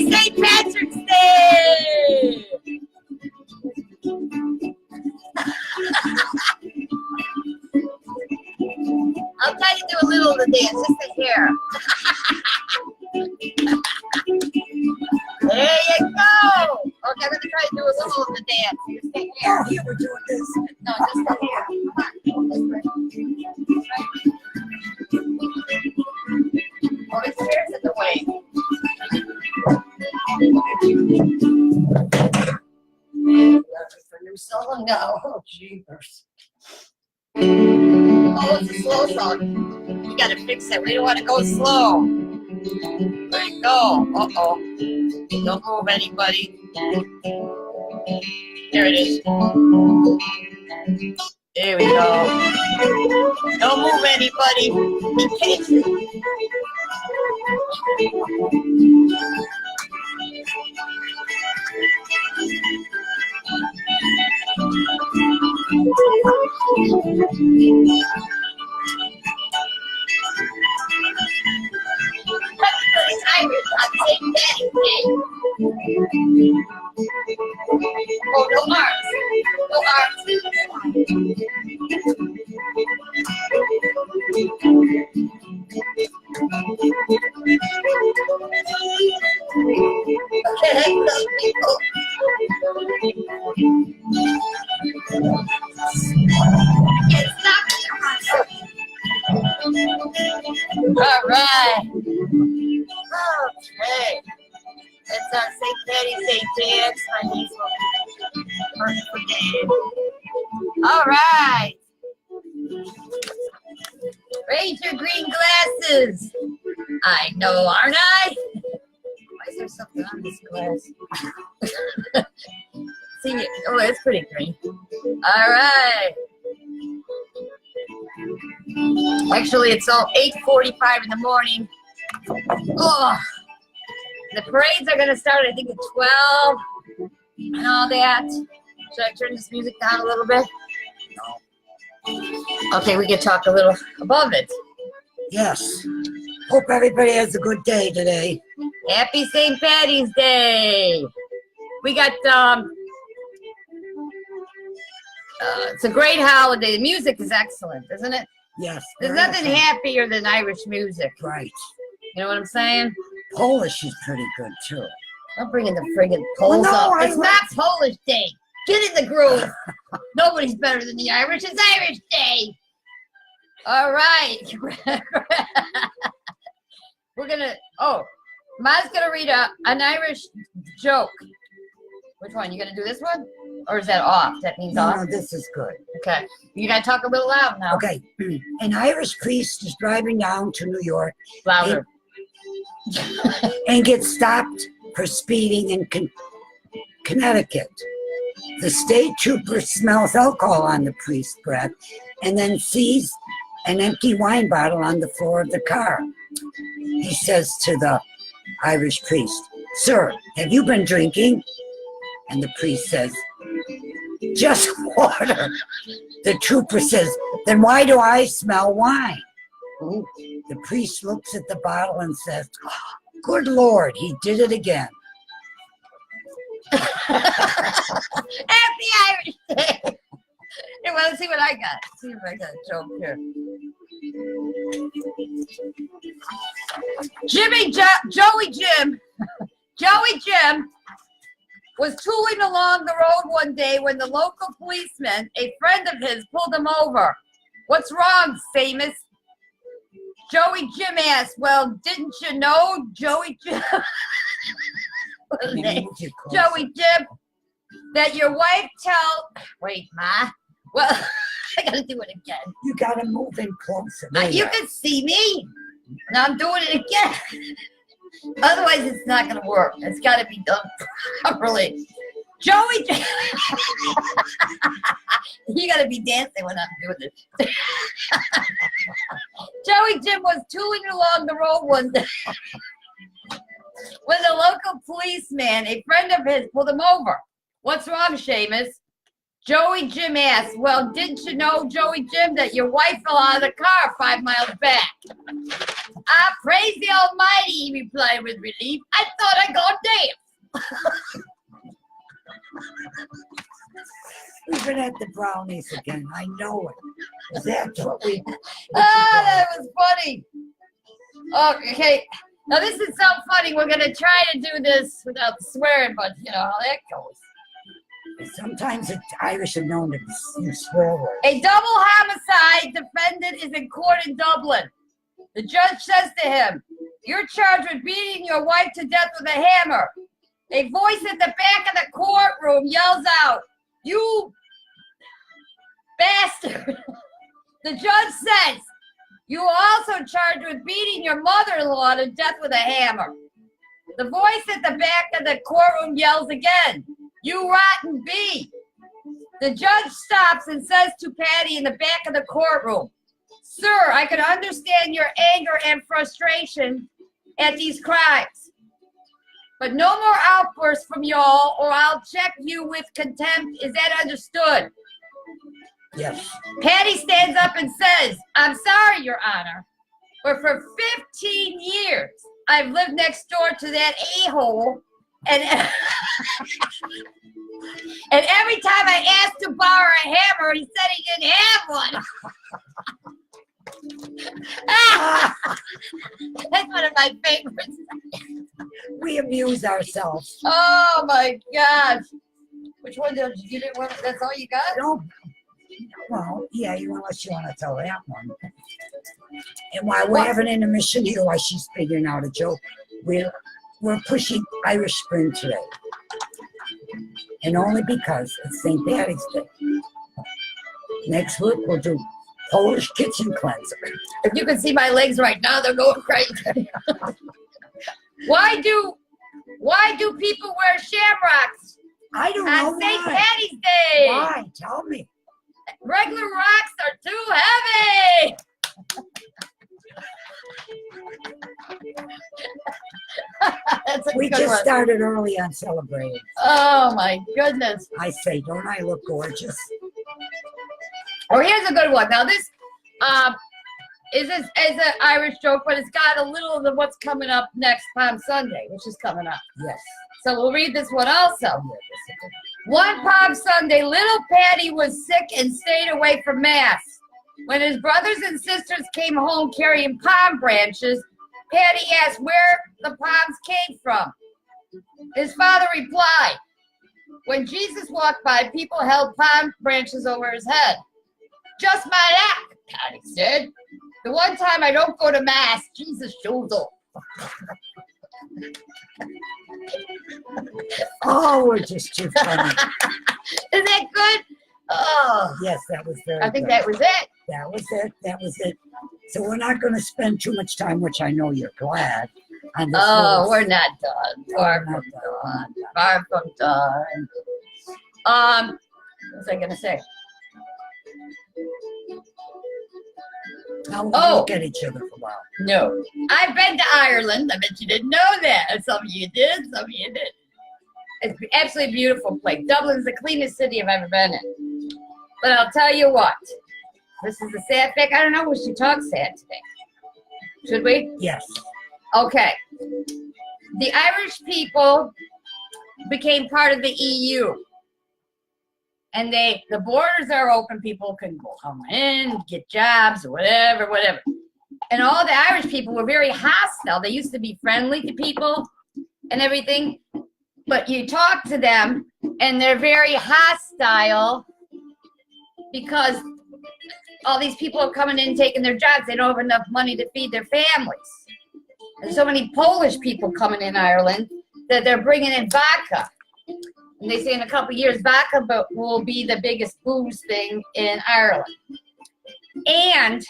Happy St. Patrick's Day! I'll try to do a little of the dance, just the hair. There you go. Okay, I'm going to try to do a little of the dance. Just the hair. Oh, here we're doing this. No, just the hair. Come on. Oh, his hair's in the way. For a new song? No. Oh, jeepers. Oh, it's a slow song. You gotta fix it. We don't want to go slow. There you go. Uh-oh. Don't move, anybody. There it is. There we go. Don't move, anybody. Be patient. Everybody's Irish on St. Patty's Day. Oh, no arms. No arms. Okay, those people. Get stuck. All right. Okay. It's on St. Patty's Day dance. My knees will be perfect for Dave. All right. Raise your green glasses. I know, aren't I? Why is there something on this glass? See, oh, it's pretty green. All right. Actually, it's all 8:45 in the morning. Oh, the parades are going to start, I think, at 12 and all that. Should I turn this music down a little bit? No. Okay, we can talk a little above it. Yes. Hope everybody has a good day today. Happy St. Patty's Day. We got, it's a great holiday. The music is excellent, isn't it? Yes. There's nothing happier than Irish music. Right. You know what I'm saying? Polish is pretty good, too. I'm bringing the friggin' Poles up. It's not Polish Day. Get in the groove. Nobody's better than the Irish. It's Irish Day. All right. We're going to, Ma's going to read an Irish joke. Which one? You going to do this one? Or is that off? That means off? No, this is good. Okay. You got to talk a little loud now. Okay. An Irish priest is driving down to New York. Louder. And gets stopped for speeding in Connecticut. The state trooper smells alcohol on the priest's breath and then sees an empty wine bottle on the floor of the car. He says to the Irish priest, "Sir, have you been drinking?" And the priest says, "Just water." The trooper says, "Then why do I smell wine?" Ooh. The priest looks at the bottle and says, "Good Lord, he did it again." Happy Irish Day. Hey, well, let's see what I got. Let's see if I got a joke here. Joey Jim was tooling along the road one day when the local policeman, a friend of his, pulled him over. "What's wrong, famous?" Joey Jim asked. "Well, didn't you know, Joey Jim?" Joey Jim, that your wife wait, Ma. Well, I gotta do it again. You gotta move in closer. You can see me. Now I'm doing it again. Otherwise, it's not gonna work. It's gotta be done properly. Joey Jim. You gotta be dancing when I'm doing this. Joey Jim was tooling along the road one day when the local policeman, a friend of his, pulled him over. "What's wrong, Seamus?" Joey Jim asks, well, didn't you know, Joey Jim, that your wife fell out of the car 5 miles back? Ah, praise the Almighty, he replied with relief. I thought I'd go dance. We've been at the brownies again. I know it. That's what we. That was funny. Okay. Now, this is so funny. We're going to try to do this without swearing, but you know how that goes. Sometimes the Irish are known to swear words. A double homicide defendant is in court in Dublin. The judge says to him, you're charged with beating your wife to death with a hammer. A voice at the back of the courtroom yells out, you bastard. The judge says, you are also charged with beating your mother-in-law to death with a hammer. The voice at the back of the courtroom yells again, you rotten bee. The judge stops and says to Patty in the back of the courtroom, sir, I can understand your anger and frustration at these crimes. But no more outbursts from y'all or I'll check you with contempt. Is that understood? Yes. Patty stands up and says, I'm sorry, Your Honor, but for 15 years, I've lived next door to that a-hole, and and every time I asked to borrow a hammer, he said he didn't have one. That's one of my favorites. We amuse ourselves. Oh my gosh. Which one did you didn't want? That's all you got? No. Well, yeah, unless you want to tell that one. And while we're having an intermission here, while she's figuring out a joke, we're pushing Irish Spring today. And only because it's St. Patty's Day. Next week, we'll do Polish kitchen cleanser. If you can see my legs right now, they're going crazy. Why do people wear shamrocks I don't know on St. why. Patty's Day? Why? Tell me. Regular rocks are too heavy. That's a We good just one. started early on celebrating. Oh my goodness. I say, don't I look gorgeous? Oh, here's a good one. Now this is an Irish joke, but it's got a little of what's coming up next Palm Sunday, which is coming up. Yes. So we'll read this one also. One Palm Sunday, little Patty was sick and stayed away from Mass. When his brothers and sisters came home carrying palm branches, Patty asked where the palms came from. His father replied, when Jesus walked by, people held palm branches over his head. Just my luck, Patty said. The one time I don't go to Mass, Jesus shows up. Oh, we're just too funny. Is that good? Oh, Yes, that was very I think good. that was it. That was it. That was it. So we're not going to spend too much time, which I know you're glad, on this. Oh, little- we're not done. Far We're not from done. Far from done. What was I gonna say? Now we'll Oh. look at each other for a while. No. I've been to Ireland. I bet you didn't know that. Some of you did, some of you didn't. It's an absolutely beautiful place. Dublin's the cleanest city I've ever been in. But I'll tell you what. This is a sad fact. I don't know, we should talk sad today. Should we? Yes. Okay. The Irish people became part of the EU. And the borders are open. People can go come in, get jobs or whatever. And all the Irish people were very hostile. They used to be friendly to people and everything. But you talk to them and they're very hostile because all these people are coming in taking their jobs. They don't have enough money to feed their families. There's so many Polish people coming in Ireland that they're bringing in vodka. And they say in a couple of years, vodka will be the biggest booze thing in Ireland. And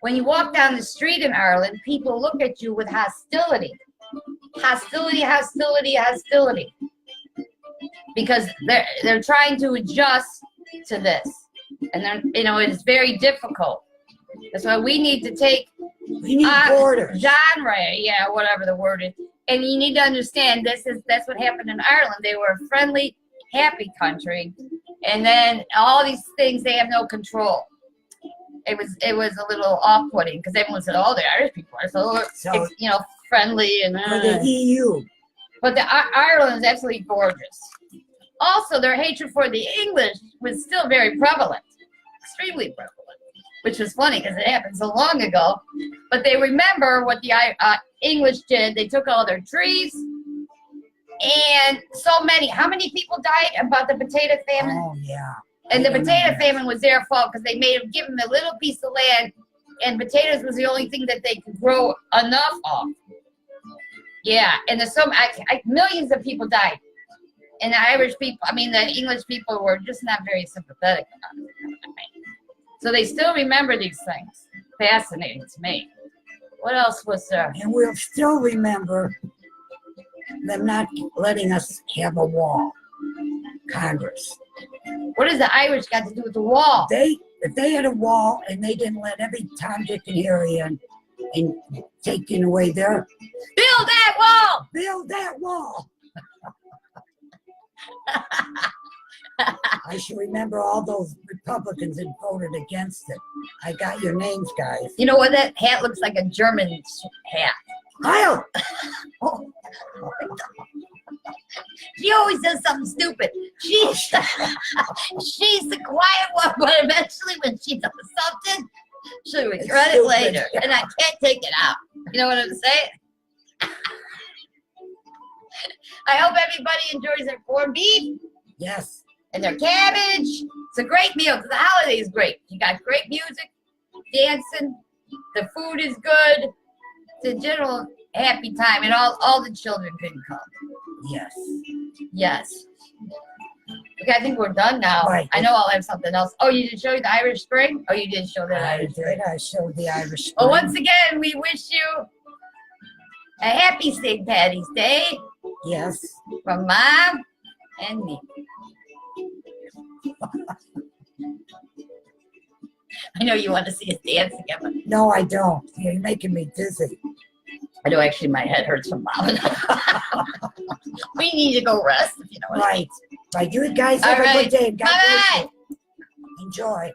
when you walk down the street in Ireland, people look at you with hostility. Hostility, hostility, hostility. Because they're trying to adjust to this. And it's very difficult. That's why we need to take We need borders. genre, whatever the word is. And you need to understand that's what happened in Ireland. They were a friendly, happy country, And then all these things, they have no control. It was a little off-putting because everyone said, "Oh, the Irish people are so friendly and For the EU. But Ireland is absolutely gorgeous. Also, their hatred for the English was still very prevalent, extremely prevalent, which was funny because it happened so long ago. But they remember what the English did. They took all their trees, and how many people died about the potato famine? Oh, yeah. And the potato famine was their fault because they give them a little piece of land, and potatoes was the only thing that they could grow enough of. Yeah, and there's millions of people died. And the English people were just not very sympathetic about it. So they still remember these things. Fascinating to me. What else was there? And we'll still remember them not letting us have a wall. Congress. What does the Irish got to do with the wall? If they had a wall and they didn't let every Tom, Dick, and Harry in and taking away their... Build that wall! Build that wall! I should remember all those Republicans that voted against it. I got your names, guys. You know what? That hat looks like a German hat. Kyle! Oh. She always does something stupid. She's the quiet one, but eventually when she does something, she'll regret it later. And I can't take it out. You know what I'm saying? I hope everybody enjoys their corned beef. Yes. And their cabbage. It's a great meal because the holiday is great. You got great music, dancing, the food is good. It's a general happy time, and all the children can come. Yes. Yes. Okay, I think we're done now. Right. I know I'll have something else. Oh, you did show the Irish Spring? Oh, you did show that I Irish Spring. did. I showed the Irish Spring. Well, once again, we wish you a happy St. Patty's Day Yes. from Mom and me. I know you want to see us dance again, but No, I don't. You're making me dizzy. I know actually my head hurts from Mom. We need to go rest, if you know what I mean. Right. You guys have All a right. good day. God bless Bye-bye. you. Enjoy.